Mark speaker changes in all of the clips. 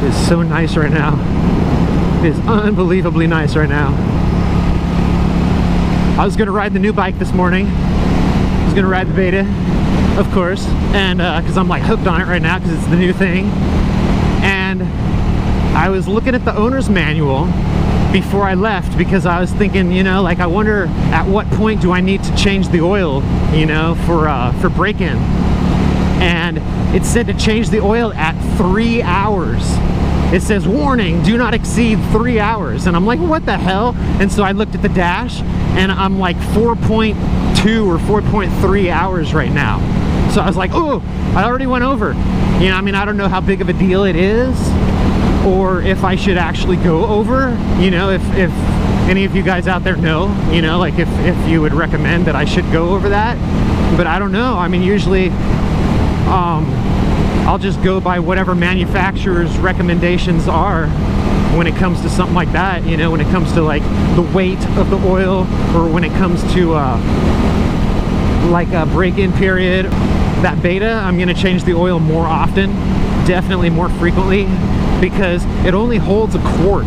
Speaker 1: is so nice right now. It is unbelievably nice right now. I was gonna ride the new bike this morning. I was gonna ride the Beta, of course, and because I'm like hooked on it right now because it's the new thing. And I was looking at the owner's manual before I left because I was thinking, you know, like I wonder at what point do I need to change the oil, you know, for break-in. And it said to change the oil at 3 hours. It says, warning, do not exceed 3 hours. And I'm like, what the hell? And so I looked at the dash and I'm like 4.2 or 4.3 hours right now. So I was like, oh, I already went over. You know, I mean, I don't know how big of a deal it is or if I should actually go over, you know, if any of you guys out there know, you know, like if you would recommend that I should go over that. But I don't know. I mean, usually I'll just go by whatever manufacturer's recommendations are when it comes to something like that, you know, when it comes to like the weight of the oil or when it comes to like a break-in period. That Beta, I'm going to change the oil more often, definitely more frequently, because it only holds a quart.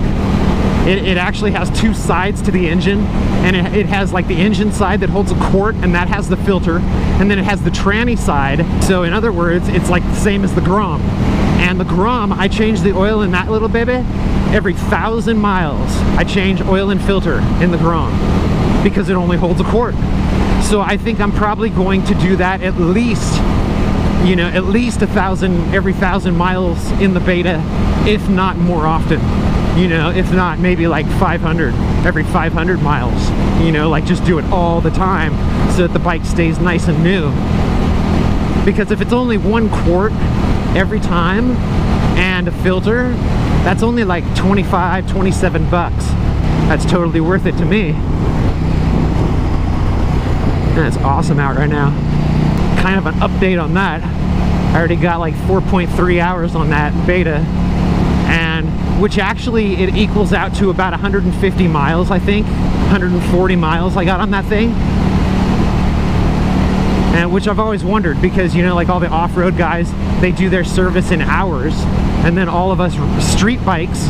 Speaker 1: It actually has two sides to the engine, and it has like the engine side that holds a quart, and that has the filter, and then it has the tranny side. So in other words, it's like the same as the Grom. And the Grom, I change the oil in that little baby every 1,000 miles. I change oil and filter in the Grom because it only holds a quart. So I think I'm probably going to do that at least, you know, at least every 1,000 miles in the Beta, if not more often. You know, if not maybe like 500, every 500 miles, you know, like just do it all the time so that the bike stays nice and new. Because if it's only 1 quart every time and a filter, that's only like 25, 27 bucks. That's totally worth it to me. And it's awesome out right now. Kind of an update on that. I already got like 4.3 hours on that Beta, and which actually it equals out to about 150 miles, I think. 140 miles I got on that thing. And which I've always wondered, because you know, like all the off-road guys, they do their service in hours, and then all of us street bikes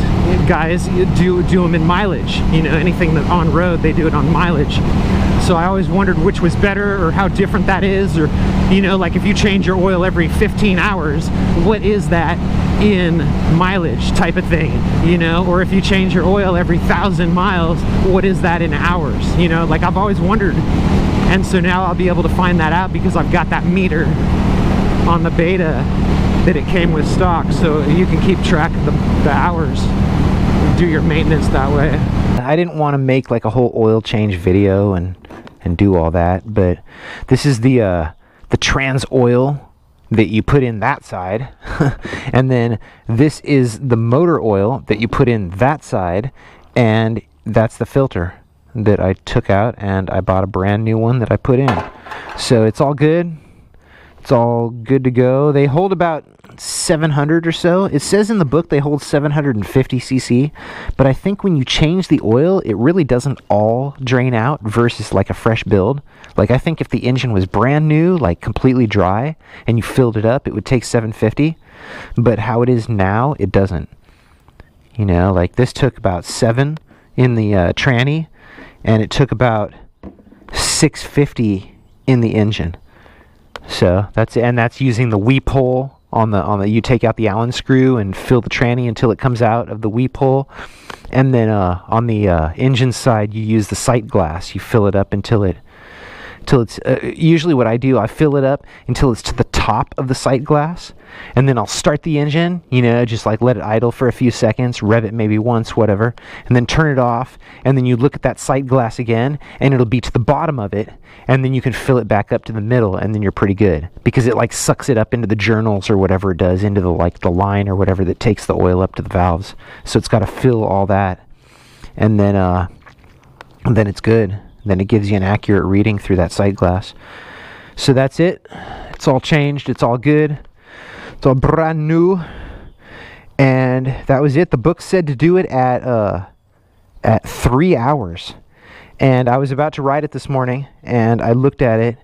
Speaker 1: guys do them in mileage. You know, anything that on road, they do it on mileage. So I always wondered which was better, or how different that is, or you know, like if you change your oil every 15 hours, what is that in mileage type of thing, you know? Or if you change your oil every 1,000 miles, what is that in hours? You know, like I've always wondered. And so now I'll be able to find that out because I've got that meter on the Beta that it came with stock, so you can keep track of the hours and do your maintenance that way. I didn't want to make like a whole oil change video and do all that, but this is the trans oil that you put in that side and then this is the motor oil that you put in that side, and that's the filter that I took out, and I bought a brand new one that I put in. So it's all good. It's all good to go. They hold about 700 or so. It says in the book they hold 750 cc, but I think when you change the oil, it really doesn't all drain out versus like a fresh build. Like I think if the engine was brand new, like completely dry, and you filled it up, it would take 750, but how it is now, it doesn't. You know, like this took about 7 in the tranny, and it took about 650 in the engine. So that's it, and that's using the weep hole on the you take out the Allen screw and fill the tranny until it comes out of the weep hole, and then on the engine side you use the sight glass. You fill it up until it's usually what I do, I fill it up until it's to the top of the sight glass, and then I'll start the engine, you know, just like let it idle for a few seconds, rev it maybe once, whatever, and then turn it off, and then you look at that sight glass again, and it'll be to the bottom of it, and then you can fill it back up to the middle, and then you're pretty good, because it like sucks it up into the journals or whatever it does, into the like the line or whatever that takes the oil up to the valves. So it's got to fill all that, and then it's good. Then it gives you an accurate reading through that sight glass. So that's it. It's all changed. It's all good. It's all brand new. And that was it. The book said to do it at 3 hours. And I was about to ride it this morning, and I looked at it,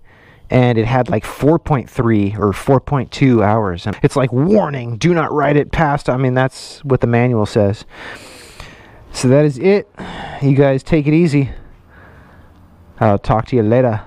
Speaker 2: and it had like 4.3 or 4.2 hours. And it's like, warning, do not ride it past. I mean, that's what the manual says. So that is it. You guys take it easy. I'll talk to you later.